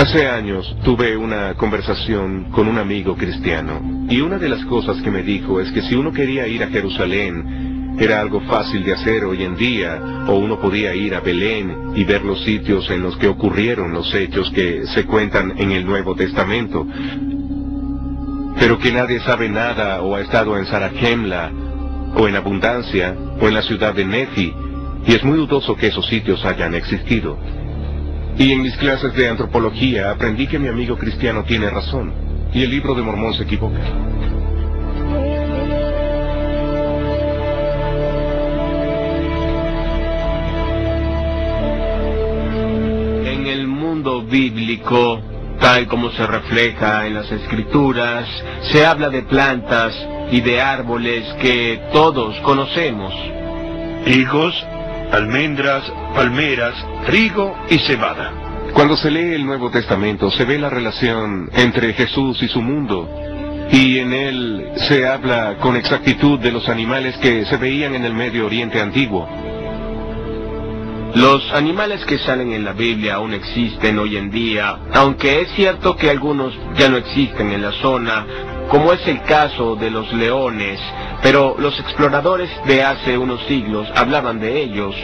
Hace años tuve una conversación con un amigo cristiano, y una de las cosas que me dijo es que si uno quería ir a Jerusalén, era algo fácil de hacer hoy en día, o uno podía ir a Belén y ver los sitios en los que ocurrieron los hechos que se cuentan en el Nuevo Testamento, pero que nadie sabe nada o ha estado en Zarahemla, o en Abundancia, o en la ciudad de Nefi, y es muy dudoso que esos sitios hayan existido. Y en mis clases de antropología aprendí que mi amigo cristiano tiene razón, y el Libro de Mormón se equivoca. En el mundo bíblico, tal como se refleja en las Escrituras, se habla de plantas y de árboles que todos conocemos. Higos, almendras, palmeras, trigo y cebada. Cuando se lee el Nuevo Testamento, se ve la relación entre Jesús y su mundo, y en él se habla con exactitud de los animales que se veían en el Medio Oriente antiguo. Los animales que salen en la Biblia aún existen hoy en día, aunque es cierto que algunos ya no existen en la zona, como es el caso de los leones, pero los exploradores de hace unos siglos hablaban de ellos.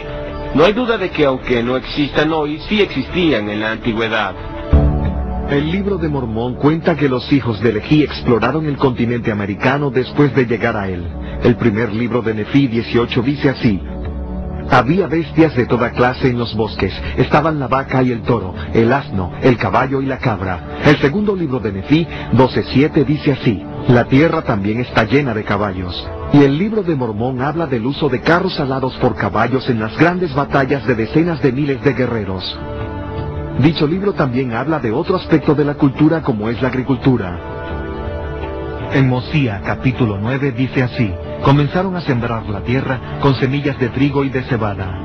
No hay duda de que aunque no existan hoy, sí existían en la antigüedad. El Libro de Mormón cuenta que los hijos de Leví exploraron el continente americano después de llegar a él. El primer libro de Nefi 18 dice así: había bestias de toda clase en los bosques. Estaban la vaca y el toro, el asno, el caballo y la cabra. El segundo libro de Nefi 12:7 dice así: la tierra también está llena de caballos. Y el Libro de Mormón habla del uso de carros alados por caballos en las grandes batallas de decenas de miles de guerreros. Dicho libro también habla de otro aspecto de la cultura, como es la agricultura. En Mosía capítulo 9 dice así: comenzaron a sembrar la tierra con semillas de trigo y de cebada.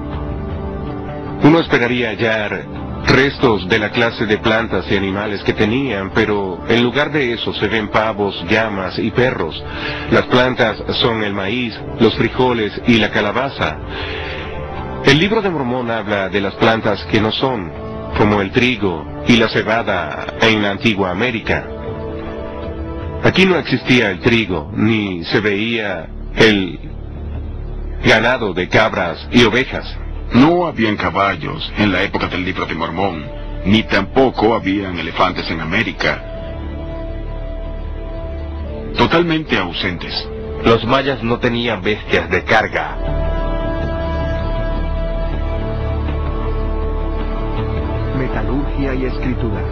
Uno esperaría hallar restos de la clase de plantas y animales que tenían, pero en lugar de eso se ven pavos, llamas y perros. Las plantas son el maíz, los frijoles y la calabaza. El Libro de Mormón habla de las plantas que no son, como el trigo y la cebada en la antigua América. Aquí no existía el trigo, ni se veía el ganado de cabras y ovejas. No habían caballos en la época del Libro de Mormón, ni tampoco habían elefantes en América. Totalmente ausentes. Los mayas no tenían bestias de carga. Metalurgia y escritura.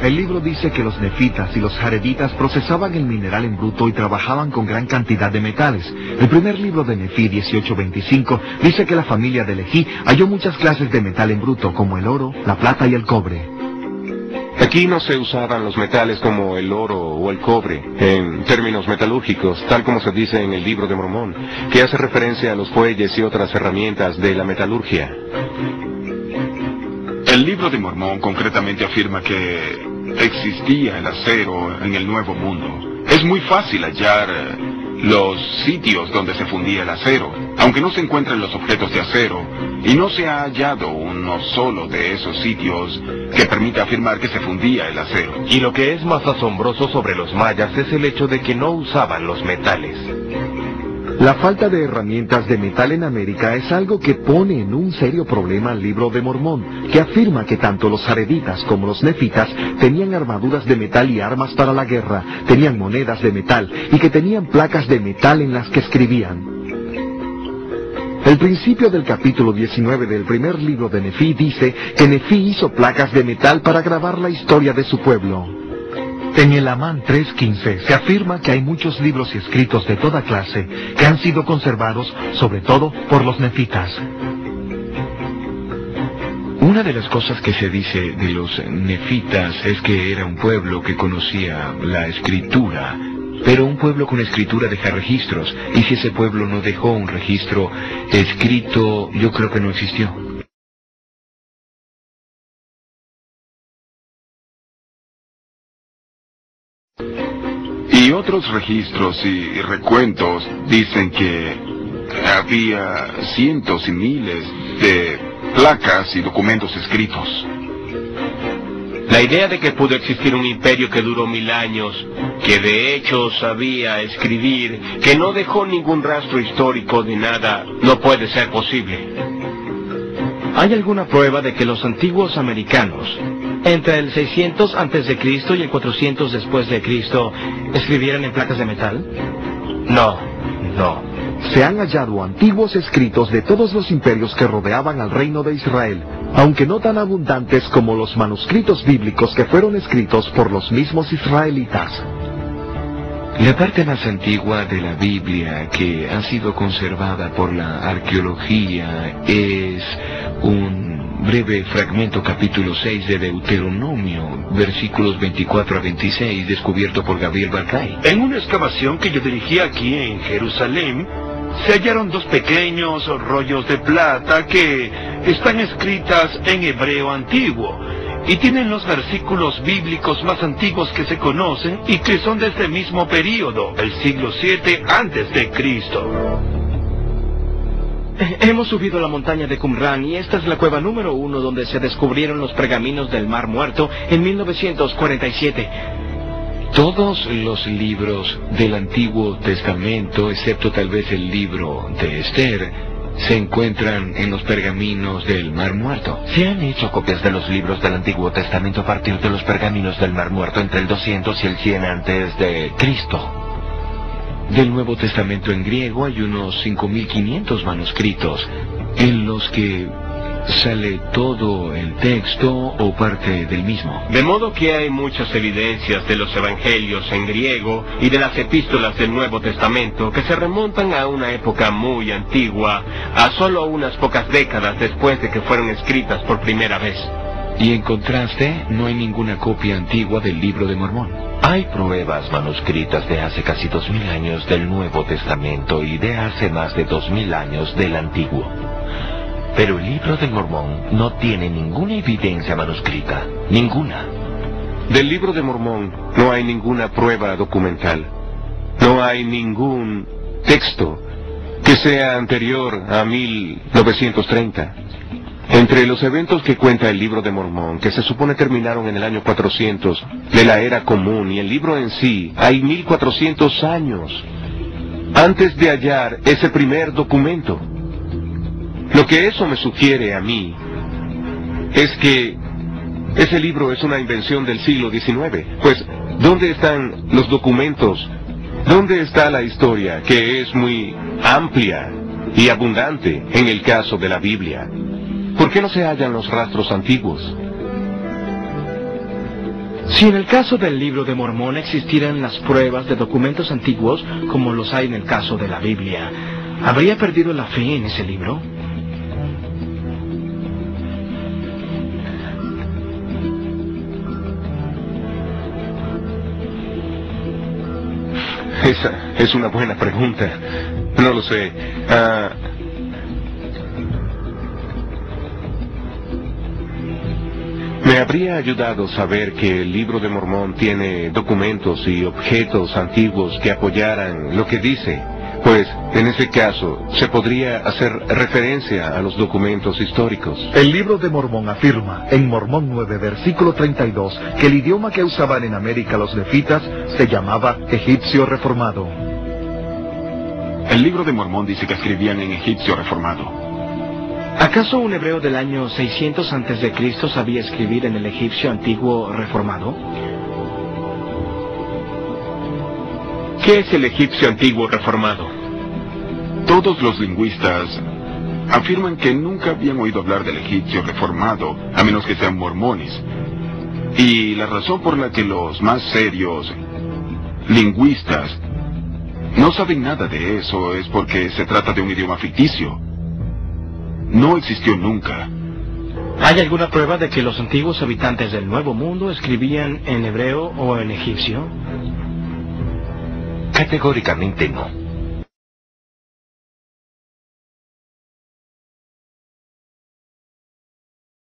El libro dice que los nefitas y los jareditas procesaban el mineral en bruto y trabajaban con gran cantidad de metales. El primer libro de Nefi 18:25 dice que la familia de Leví halló muchas clases de metal en bruto, como el oro, la plata y el cobre. Aquí no se usaban los metales como el oro o el cobre, en términos metalúrgicos, tal como se dice en el Libro de Mormón, que hace referencia a los fuelles y otras herramientas de la metalurgia. El Libro de Mormón concretamente afirma que existía el acero en el Nuevo Mundo. Es muy fácil hallar los sitios donde se fundía el acero, aunque no se encuentran los objetos de acero, y no se ha hallado uno solo de esos sitios que permita afirmar que se fundía el acero. Y lo que es más asombroso sobre los mayas es el hecho de que no usaban los metales. La falta de herramientas de metal en América es algo que pone en un serio problema al Libro de Mormón, que afirma que tanto los jareditas como los nefitas tenían armaduras de metal y armas para la guerra, tenían monedas de metal y que tenían placas de metal en las que escribían. El principio del capítulo 19 del primer libro de Nefi dice que Nefi hizo placas de metal para grabar la historia de su pueblo. En el Amán 3:15 se afirma que hay muchos libros y escritos de toda clase que han sido conservados, sobre todo por los nefitas. Una de las cosas que se dice de los nefitas es que era un pueblo que conocía la escritura, pero un pueblo con escritura deja registros, y si ese pueblo no dejó un registro escrito, yo creo que no existió. Y otros registros y recuentos dicen que había cientos y miles de placas y documentos escritos. La idea de que pudo existir un imperio que duró 1000 años, que de hecho sabía escribir, que no dejó ningún rastro histórico de nada, no puede ser posible. ¿Hay alguna prueba de que los antiguos americanos, entre el 600 a.C. y el 400 después de Cristo, escribieran en placas de metal? No. Se han hallado antiguos escritos de todos los imperios que rodeaban al reino de Israel, aunque no tan abundantes como los manuscritos bíblicos que fueron escritos por los mismos israelitas. La parte más antigua de la Biblia que ha sido conservada por la arqueología es un breve fragmento capítulo 6 de Deuteronomio, versículos 24 a 26, descubierto por Gabriel Barclay. En una excavación que yo dirigí aquí en Jerusalén, se hallaron 2 pequeños rollos de plata que están escritas en hebreo antiguo y tienen los versículos bíblicos más antiguos que se conocen y que son de este mismo período, el siglo 7 antes de Cristo. Hemos subido a la montaña de Qumran y esta es la cueva número 1 donde se descubrieron los pergaminos del Mar Muerto en 1947. Todos los libros del Antiguo Testamento, excepto tal vez el libro de Esther, se encuentran en los pergaminos del Mar Muerto. Se han hecho copias de los libros del Antiguo Testamento a partir de los pergaminos del Mar Muerto entre el 200 y el 100 antes de Cristo. Del Nuevo Testamento en griego hay unos 5.500 manuscritos, en los que sale todo el texto o parte del mismo. De modo que hay muchas evidencias de los evangelios en griego y de las epístolas del Nuevo Testamento que se remontan a una época muy antigua, a solo unas pocas décadas después de que fueron escritas por primera vez. Y en contraste, no hay ninguna copia antigua del Libro de Mormón. Hay pruebas manuscritas de hace casi 2000 años del Nuevo Testamento y de hace más de 2000 años del Antiguo. Pero el Libro de Mormón no tiene ninguna evidencia manuscrita, ninguna. Del Libro de Mormón no hay ninguna prueba documental. No hay ningún texto que sea anterior a 1930. Entre los eventos que cuenta el Libro de Mormón, que se supone terminaron en el año 400 de la Era Común, y el libro en sí, hay 1400 años antes de hallar ese primer documento. Lo que eso me sugiere a mí es que ese libro es una invención del siglo XIX. Pues, ¿dónde están los documentos? ¿Dónde está la historia, que es muy amplia y abundante en el caso de la Biblia? ¿Por qué no se hallan los rastros antiguos? Si en el caso del Libro de Mormón existieran las pruebas de documentos antiguos, como los hay en el caso de la Biblia, ¿habría perdido la fe en ese libro? Esa es una buena pregunta. No lo sé. Me habría ayudado saber que el Libro de Mormón tiene documentos y objetos antiguos que apoyaran lo que dice, pues en ese caso se podría hacer referencia a los documentos históricos. El Libro de Mormón afirma, en Mormón 9, versículo 32, que el idioma que usaban en América los nefitas se llamaba egipcio reformado. El Libro de Mormón dice que escribían en egipcio reformado. ¿Acaso un hebreo del año 600 a.C. sabía escribir en el egipcio antiguo reformado? ¿Qué es el egipcio antiguo reformado? Todos los lingüistas afirman que nunca habían oído hablar del egipcio reformado, a menos que sean mormones. Y la razón por la que los más serios lingüistas no saben nada de eso es porque se trata de un idioma ficticio. No existió nunca. ¿Hay alguna prueba de que los antiguos habitantes del Nuevo Mundo escribían en hebreo o en egipcio? Categóricamente no.